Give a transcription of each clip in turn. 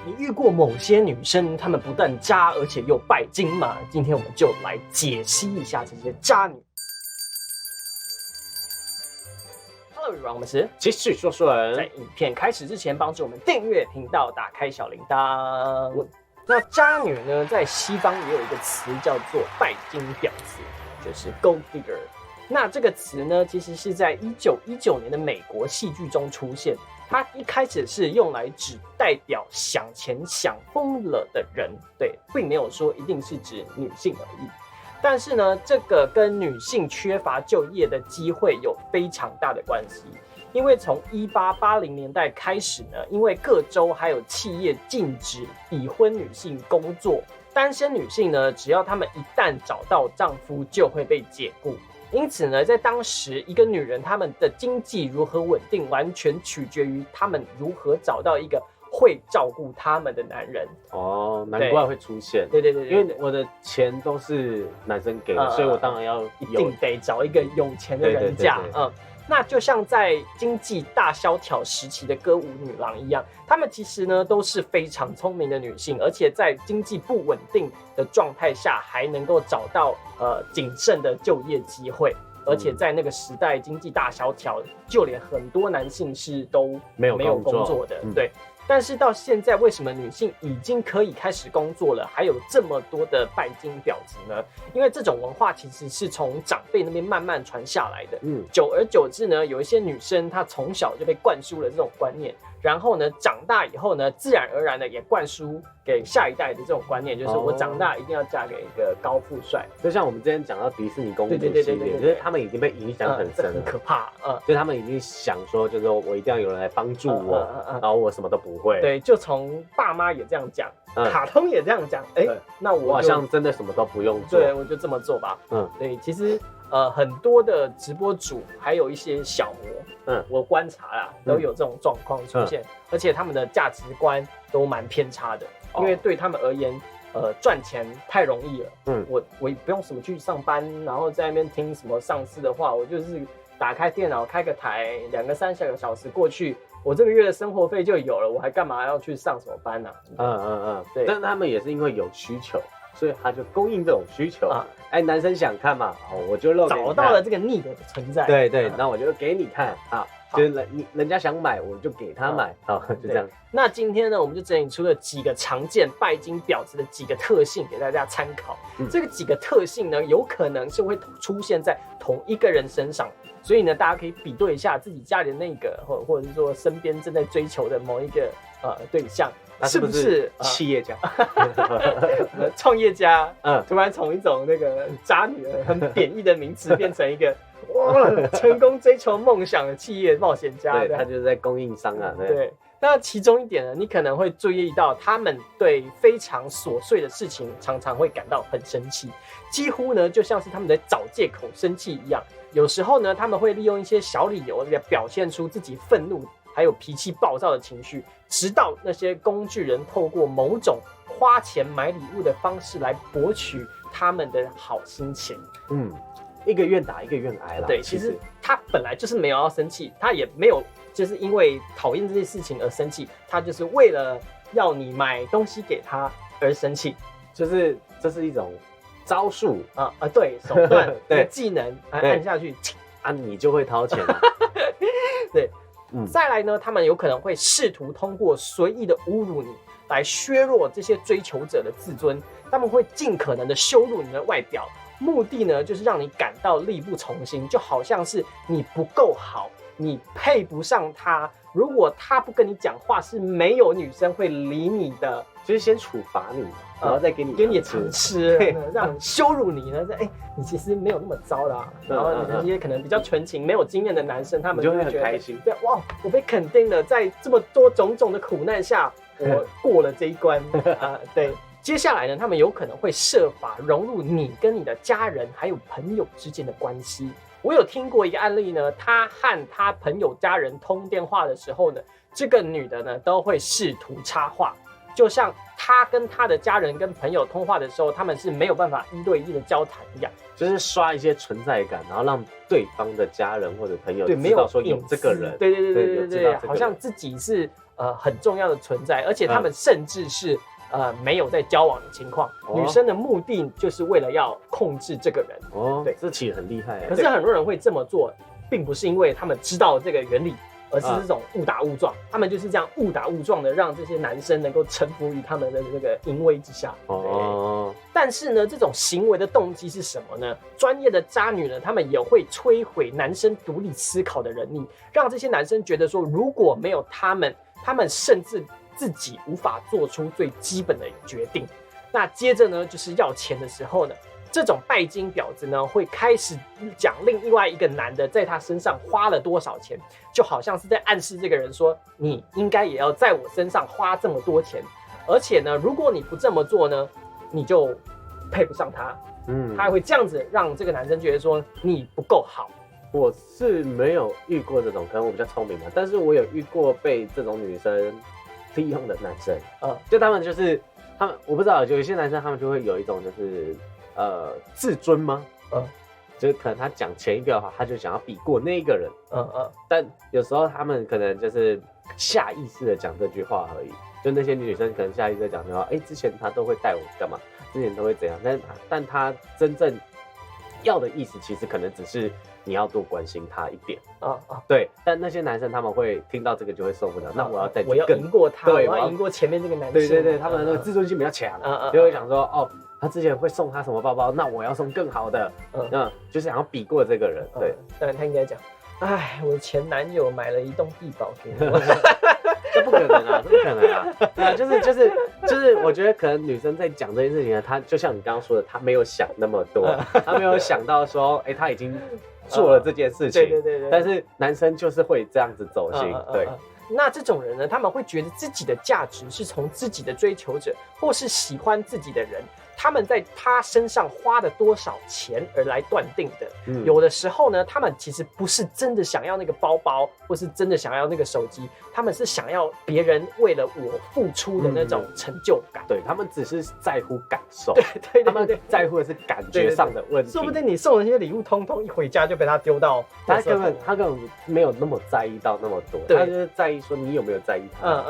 你遇过某些女生，她们不但渣，而且又拜金吗？今天我们就来解析一下这些渣女。Hello everyone， 我们是继续说书人。在影片开始之前，帮助我们订阅频道，打开小铃铛。那渣女呢，在西方也有一个词叫做拜金婊子，就是 gold digger。那这个词呢，其实是在1919年的美国戏剧中出现。它一开始是用来只代表想钱想疯了的人，对，并没有说一定是指女性而已。但是呢，这个跟女性缺乏就业的机会有非常大的关系。因为从1880年代开始呢，因为各州还有企业禁止已婚女性工作，单身女性呢，只要她们一旦找到丈夫，就会被解雇。因此呢，在当时，一个女人她们的经济如何稳定，完全取决于她们如何找到一个会照顾她们的男人。哦，难怪会出现。对，因为我的钱都是男生给的，所以我当然要一定得找一个有钱的人嫁。那就像在经济大萧条时期的歌舞女郎一样，她们其实呢都是非常聪明的女性，而且在经济不稳定的状态下，还能够找到谨慎的就业机会。而且在那个时代，经济大萧条，就连很多男性是都没有工作的。对。但是到现在，为什么女性已经可以开始工作了，还有这么多的拜金婊子呢？因为这种文化其实是从长辈那边慢慢传下来的。久而久之呢，有一些女生她从小就被灌输了这种观念，然后呢，长大以后呢，自然而然的也灌输给下一代的这种观念，就是我长大一定要嫁给一个高富帅。就像我们之前讲到迪士尼公主系列，就是他们已经被影响很深了，很可怕。就是他们已经想说，就是说我一定要有人来帮助我，然后我什么都不会。对，就从爸妈也这样讲，卡通也这样讲，那我好像真的什么都不用做。对，我就这么做吧。对，其实很多的直播主还有一些小模，我观察啦，都有这种状况出现，而且他们的价值观都蛮偏差的，因为对他们而言，赚钱太容易了。我也不用什么去上班，然后在那边听什么上司的话，我就是打开电脑开个台，2个3个小时过去。我这个月的生活费就有了，我还干嘛要去上什么班呢？对。但是他们也是因为有需求，所以他就供应这种需求。男生想看嘛，我就露给你看。找到了这个need的存在。对，那我就给你看啊，就是人家想买，我就给他买，就这样。那今天呢，我们就整理出了几个常见拜金婊子的几个特性给大家参考。这个几个特性呢，有可能是会出现在同一个人身上。所以呢，大家可以比对一下自己家里的那个，或者是说身边正在追求的某一个对象，是不是企业家、创业家？突然从一种那个渣女很贬义的名词，变成一个成功追求梦想的企业冒险家。对，他就是在供应商啊。对。那其中一点呢，你可能会注意到，他们对非常琐碎的事情常常会感到很生气，几乎呢就像是他们在找借口生气一样。有时候呢，他们会利用一些小理由来表现出自己愤怒还有脾气暴躁的情绪，直到那些工具人透过某种花钱买礼物的方式来博取他们的好心情。一个愿打一个愿挨啦。对，其实他本来就是没有要生气，他也没有就是因为讨厌这些事情而生气，他就是为了要你买东西给他而生气，就是这是一种招数对，手段对技能按下去你就会掏钱了。对，再来呢，他们有可能会试图通过随意的侮辱你来削弱这些追求者的自尊，他们会尽可能的羞辱你的外表，目的呢就是让你感到力不从心，就好像是你不够好，你配不上他，如果他不跟你讲话，是没有女生会理你的。就是先处罚你，然后再给你常吃，让羞辱你呢。你其实没有那么糟啦。然后那些可能比较纯情、没有经验的男生，他们就会很开心。对，哇，我被肯定了，在这么多种种的苦难下，我过了这一关对。接下来呢，他们有可能会设法融入你跟你的家人还有朋友之间的关系。我有听过一个案例呢，他和他朋友家人通电话的时候呢，这个女的呢都会试图插话。就像他跟他的家人跟朋友通话的时候，他们是没有办法1对1的交谈一样，就是刷一些存在感，然后让对方的家人或者朋友知道说有这个人，对，好像自己是很重要的存在，而且他们甚至是没有在交往的情况。女生的目的就是为了要控制这个人。对，这其实很厉害。可是很多人会这么做，并不是因为他们知道这个原理，而是这种误打误撞。他们就是这样误打误撞的让这些男生能够臣服于他们的这个淫威之下。但是呢，这种行为的动机是什么呢？专业的渣女呢，他们也会摧毁男生独立思考的能力，让这些男生觉得说，如果没有他们甚至自己无法做出最基本的决定。那接着呢，就是要钱的时候呢，这种拜金婊子呢，会开始讲另外一个男的在他身上花了多少钱，就好像是在暗示这个人说，你应该也要在我身上花这么多钱，而且呢，如果你不这么做呢，你就配不上他。他还会这样子让这个男生觉得说你不够好。我是没有遇过这种，可能我比较聪明嘛，但是我有遇过被这种女生利用的男生。就他们就是我不知道，有一些男生他们就会有一种就是自尊吗？就是可能他讲前一个的话，他就想要比过那一个人。但有时候他们可能就是下意识的讲这句话而已。就那些女生可能下意识的讲这句话，之前他都会带我干嘛？之前都会怎样？但他真正要的意思，其实可能只是你要多关心他一点。对。但那些男生他们会听到这个就会受不了，那我要再我要赢过他，对，我要赢过前面这个男生。对，他们的那个自尊心比较强，就会想说他之前会送他什么包包，那我要送更好的。就是想要比过这个人。对，但他应该讲，我前男友买了一栋地堡给我。这不可能啊，这不可能啊！对啊，就是，我觉得可能女生在讲这件事情呢，她就像你刚刚说的，她没有想那么多，她没有想到说，她已经做了这件事情。对。但是男生就是会这样子走心。对。那这种人呢，他们会觉得自己的价值是从自己的追求者或是喜欢自己的人，他们在他身上花了多少钱而来断定的。有的时候呢，他们其实不是真的想要那个包包，或是真的想要那个手机，他们是想要别人为了我付出的那种成就感。对，他们只是在乎感受。对，他们在乎的是感觉上的问题。说不定你送的那些礼物，通通一回家就被他丢到。他根本没有那么在意到那么多，他就是在意说你有没有在意他。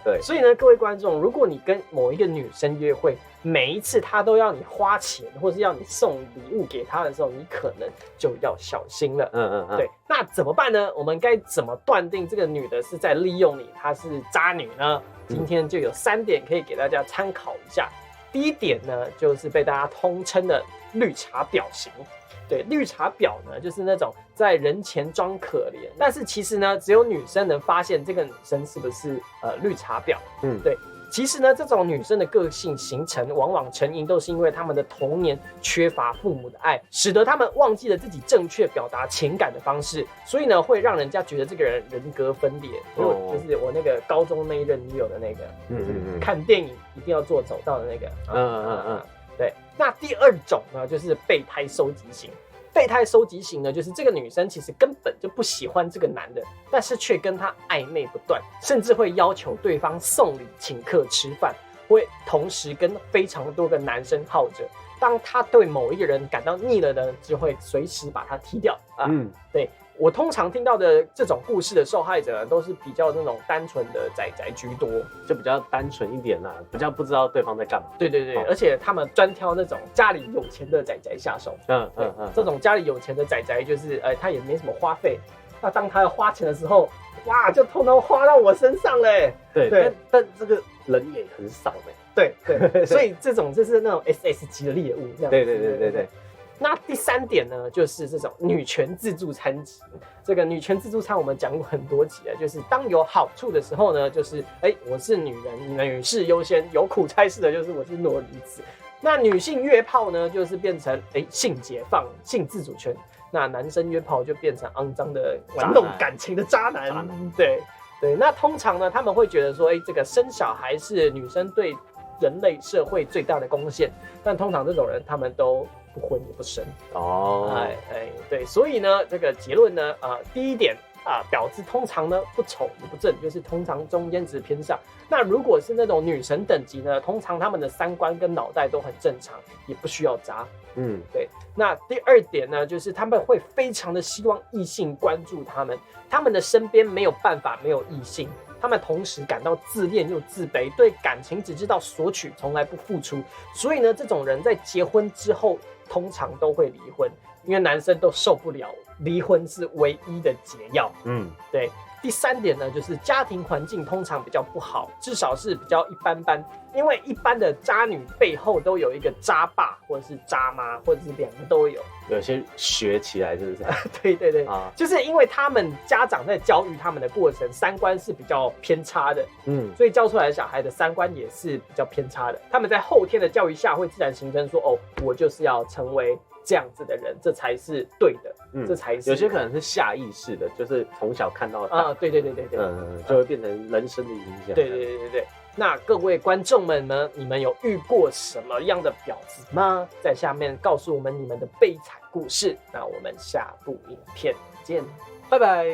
对。所以呢，各位观众，如果你跟某一个女生约会，每一次他都要你花钱，或是要你送礼物给他的时候，你可能就要小心了。对。那怎么办呢？我们该怎么断定这个女的是在利用你，她是渣女呢？今天就有3点可以给大家参考一下。第一点呢，就是被大家通称的绿茶婊型。对，绿茶婊呢，就是那种在人前装可怜，但是其实呢，只有女生能发现这个女生是不是绿茶婊。对。其实呢，这种女生的个性形成，往往成因都是因为她们的童年缺乏父母的爱，使得她们忘记了自己正确表达情感的方式，所以呢，会让人家觉得这个人人格分裂。就是我那个高中那一任女友的那个，看电影一定要做走道的那个。对。那第2种呢，就是备胎收集型。备胎收集型呢，就是这个女生其实根本就不喜欢这个男的，但是却跟他暧昧不断，甚至会要求对方送礼、请客吃饭，会同时跟非常多个男生耗着。当他对某一个人感到腻了呢，就会随时把他踢掉。对。我通常听到的这种故事的受害者都是比较那种单纯的宅宅居多，就比较单纯一点啦，比较不知道对方在干嘛。对，而且他们专挑那种家里有钱的宅宅下手。这种家里有钱的宅宅就是他也没什么花费，那当他要花钱的时候，哇，就通通花到我身上嘞。对，但这个人也很少嘞。对，所以这种就是那种 SS 级的猎物这样。对。那第3点呢，就是这种女权自助餐级。这个女权自助餐我们讲过很多集了，就是当有好处的时候呢，就是我是女人，女士优先；有苦差事的，就是我是裸女子。那女性约炮呢，就是变成性解放、性自主权。那男生约炮就变成肮脏的玩弄感情的渣男。对。那通常呢，他们会觉得说，这个生小孩是女生对人类社会最大的贡献，但通常这种人他们都不婚也不生。对，所以呢，这个结论呢，第1点婊子通常呢不丑也不正，就是通常中间值偏上。那如果是那种女神等级呢，通常他们的3观跟脑袋都很正常，也不需要渣。对。那第2点呢，就是他们会非常的希望异性关注他们，他们的身边没有办法没有异性。他们同时感到自恋又自卑，对感情只知道索取，从来不付出。所以呢，这种人在结婚之后通常都会离婚，因为男生都受不了，离婚是唯一的解药。对。第3点呢，就是家庭环境通常比较不好，至少是比较一般般。因为一般的渣女背后都有一个渣爸，或者是渣妈，或者是2个都有。有些学起来就是这样。对对对，就是因为他们家长在教育他们的过程，三观是比较偏差的，所以教出来的小孩的三观也是比较偏差的。他们在后天的教育下，会自然形成说，哦，我就是要成为这样子的人，这才是对的，这才是。有些可能是下意识的，就是从小看到大，对，就会变成人生的影响。对。那各位观众们呢，你们有遇过什么样的婊子吗？在下面告诉我们你们的悲惨故事。那我们下部影片见，拜拜。